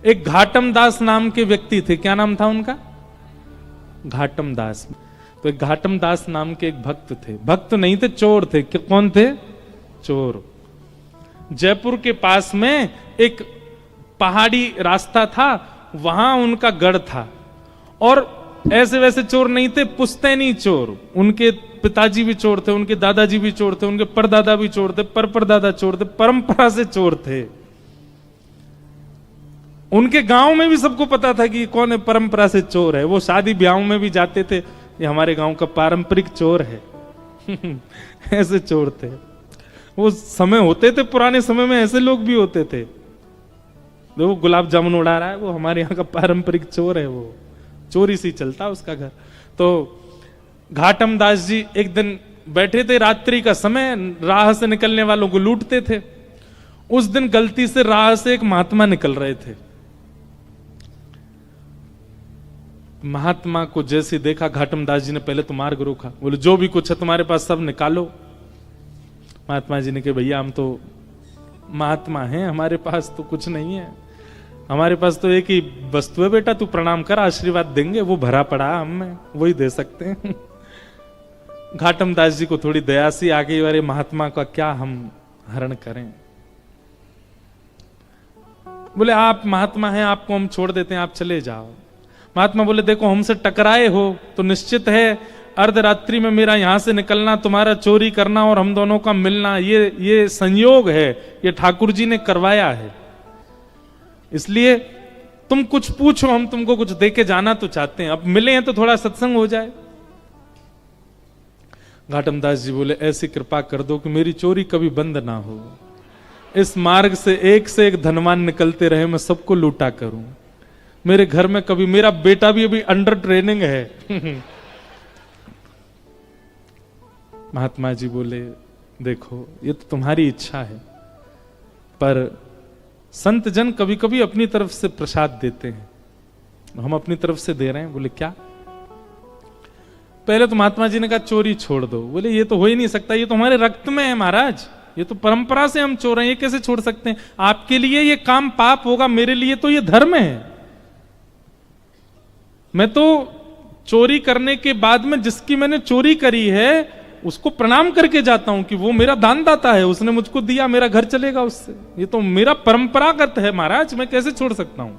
एक घाटम दास नाम के व्यक्ति थे। क्या नाम था उनका? घाटम दास। तो एक घाटम दास नाम के एक भक्त थे। भक्त नहीं थे, चोर थे। कौन थे? चोर। जयपुर के पास में एक पहाड़ी रास्ता था, वहां उनका गढ़ था। और ऐसे वैसे चोर नहीं थे, पुश्तैनी चोर। उनके पिताजी भी चोर थे, उनके दादाजी भी चोर थे, उनके परदादा भी चोर थे, परदादा चोर थे, परंपरा से चोर थे। उनके गांव में भी सबको पता था कि कौन है परंपरा से चोर है। वो शादी ब्याहों में भी जाते थे, ये हमारे गांव का पारंपरिक चोर है। ऐसे चोर थे। वो समय होते थे, पुराने समय में ऐसे लोग भी होते थे। वो गुलाब जामुन उड़ा रहा है, वो हमारे यहाँ का पारंपरिक चोर है। वो चोरी सी चलता उसका घर। तो घाटम दास जी एक दिन बैठे थे, रात्रि का समय, राह से निकलने वालों को लूटते थे। उस दिन गलती से राह से एक महात्मा निकल रहे थे। महात्मा को जैसे देखा, घाटम दास जी ने पहले तो मार्ग रोका। बोले जो भी कुछ है तुम्हारे पास सब निकालो। महात्मा जी ने कहा भैया हम तो महात्मा हैं, हमारे पास तो कुछ नहीं है। हमारे पास तो एक ही वस्तु है बेटा, तू प्रणाम कर, आशीर्वाद देंगे। वो भरा पड़ा हम में, वही दे सकते हैं। घाटम दास जी को थोड़ी दया सी आ गई, अरे महात्मा का क्या हम हरण करें। बोले आप महात्मा हैं, आपको हम छोड़ देते हैं, आप चले जाओ। महात्मा बोले देखो हमसे टकराए हो तो निश्चित है अर्धरात्रि में मेरा यहां से निकलना, तुम्हारा चोरी करना और हम दोनों का मिलना, ये संयोग है, ये ठाकुर जी ने करवाया है। इसलिए तुम कुछ पूछो, हम तुमको कुछ दे के जाना तो चाहते हैं। अब मिले हैं तो थोड़ा सत्संग हो जाए। घाटम दास जी बोले ऐसी कृपा कर दो कि मेरी चोरी कभी बंद ना हो। इस मार्ग से एक धनवान निकलते रहे, मैं सबको लूटा करूं। मेरे घर में कभी, मेरा बेटा भी अभी अंडर ट्रेनिंग है। महात्मा जी बोले देखो ये तो तुम्हारी इच्छा है, पर संत जन कभी कभी अपनी तरफ से प्रसाद देते हैं, हम अपनी तरफ से दे रहे हैं। बोले क्या? पहले तो महात्मा जी ने कहा चोरी छोड़ दो। बोले ये तो हो ही नहीं सकता, ये तो हमारे रक्त में है महाराज, ये तो परंपरा से हम चोर हैं, ये कैसे छोड़ सकते हैं? आपके लिए ये काम पाप होगा, मेरे लिए तो ये धर्म है। मैं तो चोरी करने के बाद में जिसकी मैंने चोरी करी है उसको प्रणाम करके जाता हूं कि वो मेरा दानदाता है, उसने मुझको दिया, मेरा घर चलेगा उससे। ये तो मेरा परंपरागत है महाराज, मैं कैसे छोड़ सकता हूं?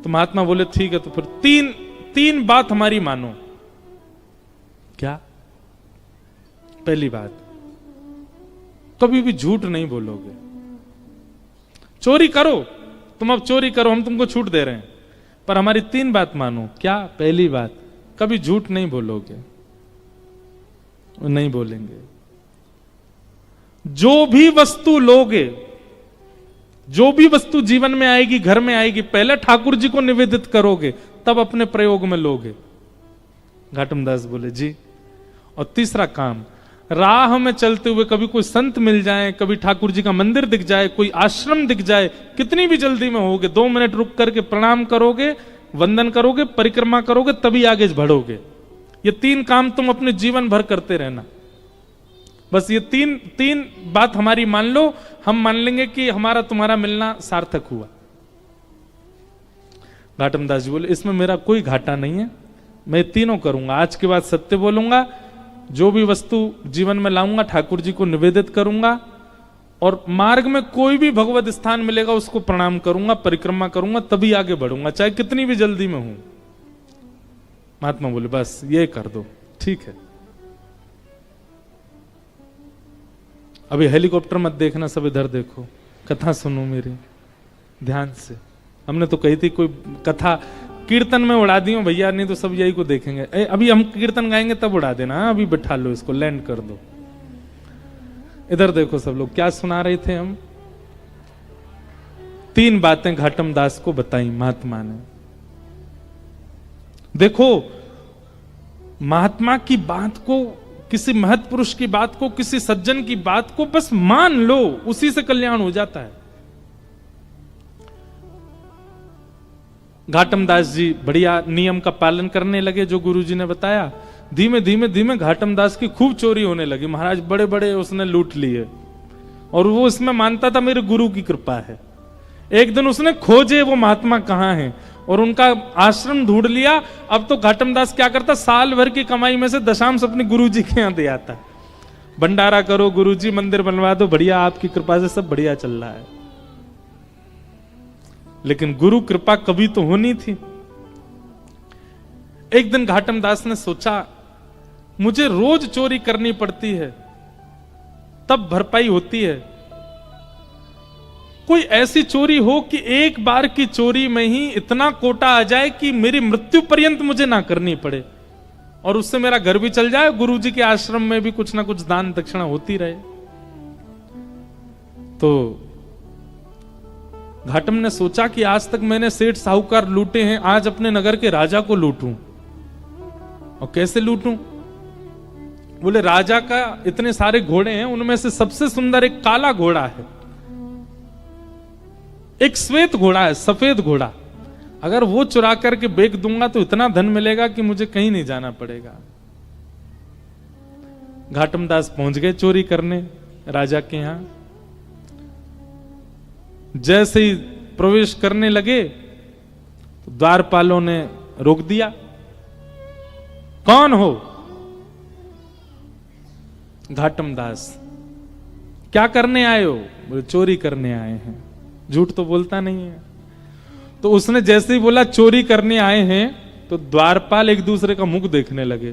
तो महात्मा बोले ठीक है, तो फिर तीन बात हमारी मानो। क्या? पहली बात, कभी भी झूठ नहीं बोलोगे। चोरी करो, तुम अब चोरी करो, हम तुमको छूट दे रहे हैं, पर हमारी 3 बात मानो। क्या? पहली बात, कभी झूठ नहीं बोलोगे। नहीं बोलेंगे। जो भी वस्तु लोगे, जो भी वस्तु जीवन में आएगी, घर में आएगी, पहले ठाकुर जी को निवेदित करोगे, तब अपने प्रयोग में लोगे। घाटम दास बोले जी। और तीसरा काम, राह में चलते हुए कभी कोई संत मिल जाए, कभी ठाकुर जी का मंदिर दिख जाए, कोई आश्रम दिख जाए, कितनी भी जल्दी में होगे, 2 मिनट रुक करके प्रणाम करोगे, वंदन करोगे, परिक्रमा करोगे, तभी आगे बढ़ोगे। ये 3 काम तुम अपने जीवन भर करते रहना। बस ये तीन बात हमारी मान लो, हम मान लेंगे कि हमारा तुम्हारा मिलना सार्थक हुआ। घाटम दास जी बोले इसमें मेरा कोई घाटा नहीं है, मैं तीनों करूंगा। आज के बाद सत्य बोलूंगा, जो भी वस्तु जीवन में लाऊंगा ठाकुर जी को निवेदित करूंगा, और मार्ग में कोई भी भगवत स्थान मिलेगा उसको प्रणाम करूंगा, परिक्रमा करूंगा, तभी आगे बढ़ूंगा, चाहे कितनी भी जल्दी में हूं। महात्मा बोले बस ये कर दो। ठीक है, अभी हेलीकॉप्टर मत देखना, सब इधर देखो, कथा सुनो मेरी ध्यान से। हमने तो कही थी कोई कथा कीर्तन में उड़ा दी हो भैया, नहीं तो सब यही को देखेंगे। अभी हम कीर्तन गाएंगे तब उड़ा देना, अभी बिठा लो इसको, लैंड कर दो। इधर देखो सब लोग, क्या सुना रहे थे हम? 3 बातें घाटम दास को बताई महात्मा ने। देखो, महात्मा की बात को, किसी महत् पुरुष की बात को, किसी सज्जन की बात को बस मान लो, उसी से कल्याण हो जाता है। घाटम दास जी बढ़िया नियम का पालन करने लगे जो गुरुजी ने बताया। धीमे धीमे घाटम दास की खूब चोरी होने लगी। महाराज बड़े बड़े उसने लूट लिए, और वो इसमें मानता था मेरे गुरु की कृपा है। एक दिन उसने खोजे वो महात्मा कहाँ हैं और उनका आश्रम ढूंढ लिया। अब तो घाटम दास क्या करता, साल भर की कमाई में से दशांश अपने गुरुजी के यहाँ दे आता। भंडारा करो गुरुजी, मंदिर बनवा दो, बढ़िया आपकी कृपा से सब बढ़िया चल रहा है। लेकिन गुरु कृपा कभी तो होनी थी। एक दिन घाटम दास ने सोचा मुझे रोज चोरी करनी पड़ती है तब भरपाई होती है, कोई ऐसी चोरी हो कि एक बार की चोरी में ही इतना कोटा आ जाए कि मेरी मृत्यु पर्यंत मुझे ना करनी पड़े और उससे मेरा घर भी चल जाए, गुरुजी के आश्रम में भी कुछ ना कुछ दान दक्षिणा होती रहे। तो घाटम ने सोचा कि आज तक मैंने सेठ साहूकार लूटे हैं, आज अपने नगर के राजा को लूटूं। और कैसे लूटूं? बोले राजा का इतने सारे घोड़े हैं, उनमें से सबसे सुंदर एक काला घोड़ा है, एक श्वेत घोड़ा है, सफेद घोड़ा। अगर वो चुरा करके बेच दूंगा तो इतना धन मिलेगा कि मुझे कहीं नहीं जाना पड़ेगा। घाटम दास पहुंच गए चोरी करने राजा के यहां। जैसे ही प्रवेश करने लगे तो द्वारपालों ने रोक दिया। कौन हो? घाटम दास। क्या करने आए हो? बोले चोरी करने आए हैं। झूठ तो बोलता नहीं है। तो उसने जैसे ही बोला चोरी करने आए हैं तो द्वारपाल एक दूसरे का मुख देखने लगे।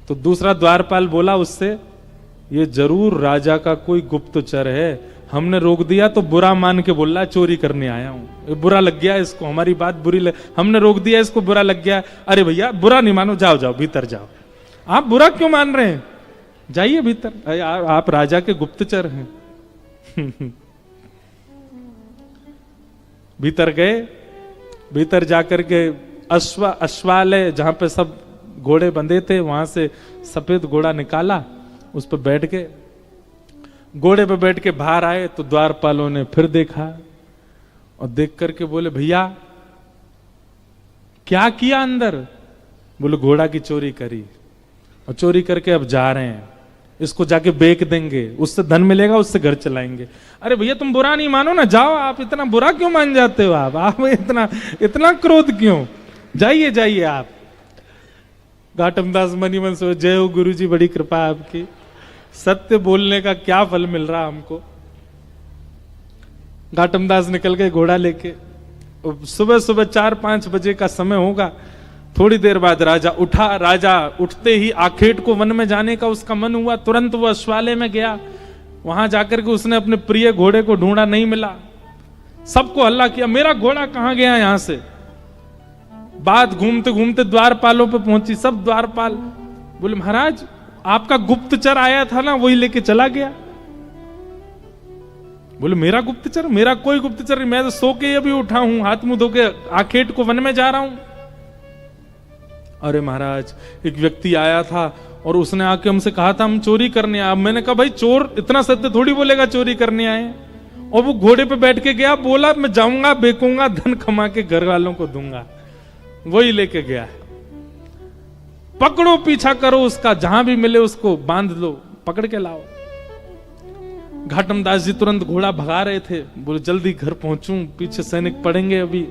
तो दूसरा द्वारपाल बोला उससे, ये जरूर राजा का कोई गुप्तचर है, हमने रोक दिया तो बुरा मान के बोल रहा चोरी करने आया हूं, ये बुरा लग गया इसको, हमारी बात बुरी हमने रोक दिया, इसको बुरा लग गया। अरे भैया बुरा नहीं मानो, जाओ जाओ भीतर जाओ। आप बुरा क्यों मान रहे हैं? जाइए भीतर, आप राजा के गुप्तचर हैं। भीतर गए। भीतर जाकर के अश्वालय जहां पे सब घोड़े बंधे थे वहां से सफेद घोड़ा निकाला, उस पर बैठ गए। घोड़े पे बैठ के बाहर आए तो द्वारपालों ने फिर देखा और देख करके बोले भैया क्या किया अंदर? बोले घोड़ा की चोरी करी और चोरी करके अब जा रहे हैं, इसको जाके बेच देंगे, उससे धन मिलेगा, उससे घर चलाएंगे। अरे भैया तुम बुरा नहीं मानो ना, जाओ। आप इतना बुरा क्यों मान जाते हो? आप इतना क्रोध क्यों? जाइए जाइए आप। घाटम दास मनी मन सो, जय हो गुरु जी, बड़ी कृपा आपकी, सत्य बोलने का क्या फल मिल रहा हमको। घाटम दास निकल गए घोड़ा लेके। सुबह सुबह 4-5 बजे का समय होगा। थोड़ी देर बाद राजा उठा। राजा उठते ही आखेट को वन में जाने का उसका मन हुआ। तुरंत वो अश्वालय में गया। वहां जाकर के उसने अपने प्रिय घोड़े को ढूंढा, नहीं मिला। सबको हल्ला किया, मेरा घोड़ा कहां गया यहां से। बात घूमते घूमते द्वारपालों पे पहुंची। सब द्वारपाल बोले महाराज आपका गुप्तचर आया था ना, वही लेके चला गया। बोले मेरा गुप्तचर? मेरा कोई गुप्तचर नहीं, मैं तो सो के अभी उठा हूं, हाथ मुंह धो के आखेट को वन में जा रहा हूं। अरे महाराज एक व्यक्ति आया था और उसने आके हमसे कहा था हम चोरी करने आए। मैंने कहा भाई चोर इतना सत्य थोड़ी बोलेगा चोरी करने आए। और वो घोड़े पे बैठ के गया, बोला मैं जाऊंगा, बेचूंगा, धन कमा के घर वालों को दूंगा। वही लेके गया है। पकड़ो, पीछा करो उसका, जहां भी मिले उसको बांध लो, पकड़ के लाओ। घाटम दास जी तुरंत घोड़ा भगा रहे थे। बोले जल्दी घर पहुंचूं, पीछे सैनिक पड़ेंगे अभी।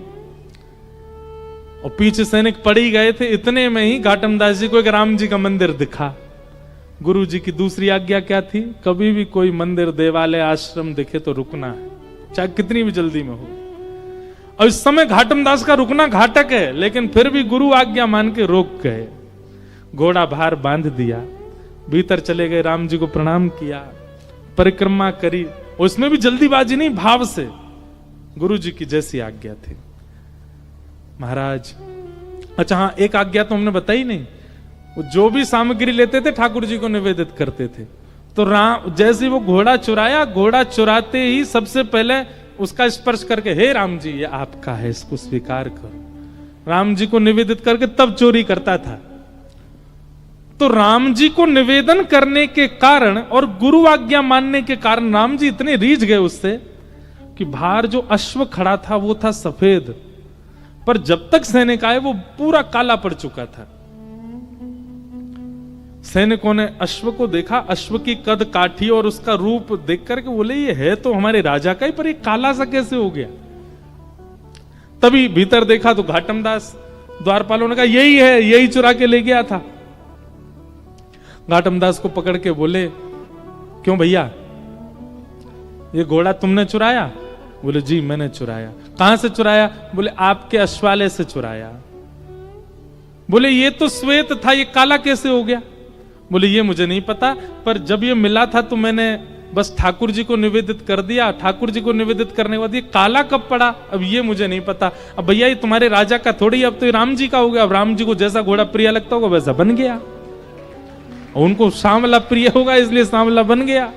और पीछे सैनिक पड़ ही गए थे। इतने में ही घाटम दास जी को एक राम जी का मंदिर दिखा। गुरु जी की दूसरी आज्ञा क्या थी? कभी भी कोई मंदिर, देवालय, आश्रम दिखे तो रुकना है, चाहे कितनी भी जल्दी में हो। और इस समय घाटम दास का रुकना घातक है, लेकिन फिर भी गुरु आज्ञा मान के रोक गए। घोड़ा बाहर बांध दिया, भीतर चले गए, राम जी को प्रणाम किया, परिक्रमा करी। उसमें भी जल्दीबाजी नहीं, भाव से गुरु जी की जैसी आज्ञा थी। महाराज अच्छा हाँ, एक आज्ञा तो हमने बताई नहीं। वो जो भी सामग्री लेते थे ठाकुर जी को निवेदित करते थे। तो राम जैसे वो घोड़ा चुराया, घोड़ा चुराते ही सबसे पहले उसका स्पर्श करके, हे राम जी ये आपका है, इसको स्वीकार करो। राम जी को निवेदित करके तब चोरी करता था। तो राम जी को निवेदन करने के कारण और गुरु आज्ञा मानने के कारण राम जी इतने रीझ गए उससे कि बाहर जो अश्व खड़ा था वो था सफेद, पर जब तक सैनिक आए वो पूरा काला पड़ चुका था। सैनिकों ने अश्व को देखा, अश्व की कद काठी और उसका रूप देख करके बोले ये है तो हमारे राजा का ही, पर ये काला सा कैसे हो गया? तभी भीतर देखा तो घाटम दास, द्वारपालों ने कहा यही है, यही चुरा के ले गया था। घाटम दास को पकड़ के बोले, क्यों भैया, ये घोड़ा तुमने चुराया? बोले जी मैंने चुराया। कहां से चुराया? बोले आपके अश्वालय से चुराया। बोले ये तो श्वेत था, ये काला कैसे हो गया? बोले ये मुझे नहीं पता, पर जब ये मिला था तो मैंने बस ठाकुर जी को निवेदित कर दिया। ठाकुर जी को निवेदित करने के बाद ये काला कब पड़ा, अब ये मुझे नहीं पता। अब भैया ये तुम्हारे राजा का थोड़ी, अब तो ये राम जी का हो गया। अब राम जी को जैसा घोड़ा प्रिय लगता होगा वैसा बन गया, उनको सांवला प्रिय होगा इसलिए सांवला बन गया।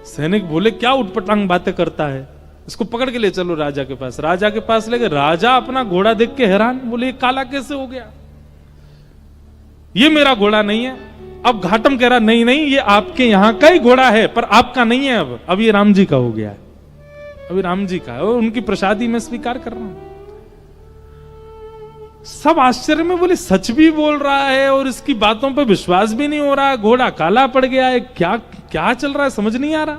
सैनिक बोले क्या उटपटांग बातें करता है, इसको पकड़ के ले चलो राजा के पास। राजा के पास ले गए। राजा अपना घोड़ा देख के हैरान, बोले ये काला कैसे हो गया, ये मेरा घोड़ा नहीं है। अब घाटम कह रहा नहीं नहीं ये आपके यहां का ही घोड़ा है, पर आपका नहीं है। अब ये राम जी का हो गया है, अभी राम जी का है और उनकी प्रसादी में स्वीकार कर रहा हूं। सब आश्चर्य में बोले सच भी बोल रहा है और इसकी बातों पे विश्वास भी नहीं हो रहा है, घोड़ा काला पड़ गया है, क्या क्या चल रहा है समझ नहीं आ रहा।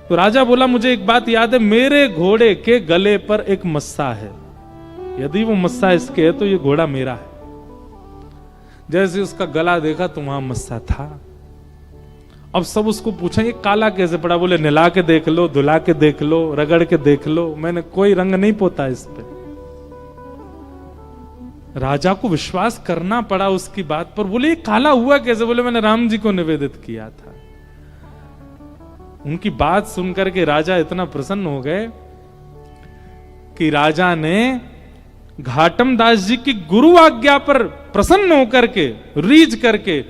तो राजा बोला मुझे एक बात याद है, मेरे घोड़े के गले पर एक मस्सा है, यदि वो मस्सा इसके है तो ये घोड़ा मेरा है। जैसे उसका गला देखा तो वहां मस्सा था। अब सब उसको पूछा ये काला कैसे पड़ा? बोले नहला के देख लो, धुला के देख लो, रगड़ के देख लो, मैंने कोई रंग नहीं पोता इस पे। राजा को विश्वास करना पड़ा उसकी बात पर। बोले ये काला हुआ कैसे? बोले मैंने राम जी को निवेदित किया था। उनकी बात सुनकर के राजा इतना प्रसन्न हो गए कि राजा ने घाटम दास जी की गुरु आज्ञा पर प्रसन्न होकर के, रीझ करके,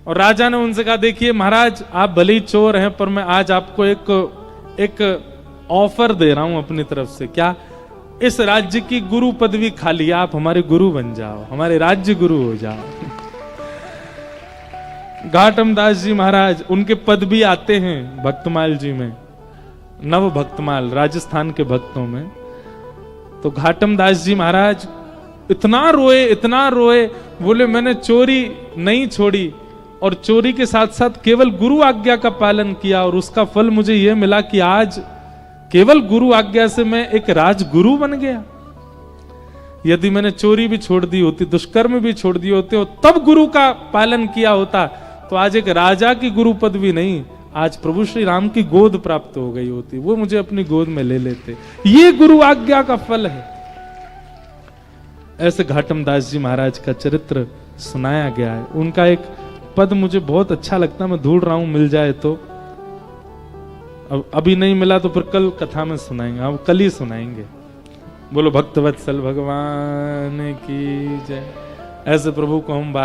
और राजा ने उनसे कहा देखिए महाराज आप भले ही चोर हैं पर मैं आज आपको एक ऑफर दे रहा हूं अपनी तरफ से। क्या? इस राज्य की गुरु पदवी खाली, आप हमारे गुरु बन जाओ, हमारे राज्य गुरु हो जाओ। घाटम दास जी महाराज, उनके पद भी आते हैं भक्तमाल जी में, नव भक्तमाल राजस्थान के भक्तों में। तो घाटम दास जी महाराज इतना रोए, बोले मैंने चोरी नहीं छोड़ी और चोरी के साथ साथ केवल गुरु आज्ञा का पालन किया और उसका फल मुझे यह मिला कि आज केवल गुरु आज्ञा से मैं एक राजगुरु बन गया। यदि मैंने चोरी भी छोड़ दी होती, दुष्कर्म भी छोड़ दिए होते और तब गुरु का पालन किया होता तो आज एक राजा की गुरु पदवी नहीं, आज प्रभु श्री राम की गोद प्राप्त हो गई होती, वो मुझे अपनी गोद में ले लेते। ये गुरु आज्ञा का फल है। ऐसे घाटम दास जी महाराज का चरित्र सुनाया गया है। उनका एक पद मुझे बहुत अच्छा लगता है, मैं ढूंढ रहा हूं मिल जाए तो। अब अभी नहीं मिला तो फिर कल कथा में सुनाएंगे, अब कल ही सुनाएंगे। बोलो भक्तवत्सल भगवान की जय। ऐसे प्रभु को हम बार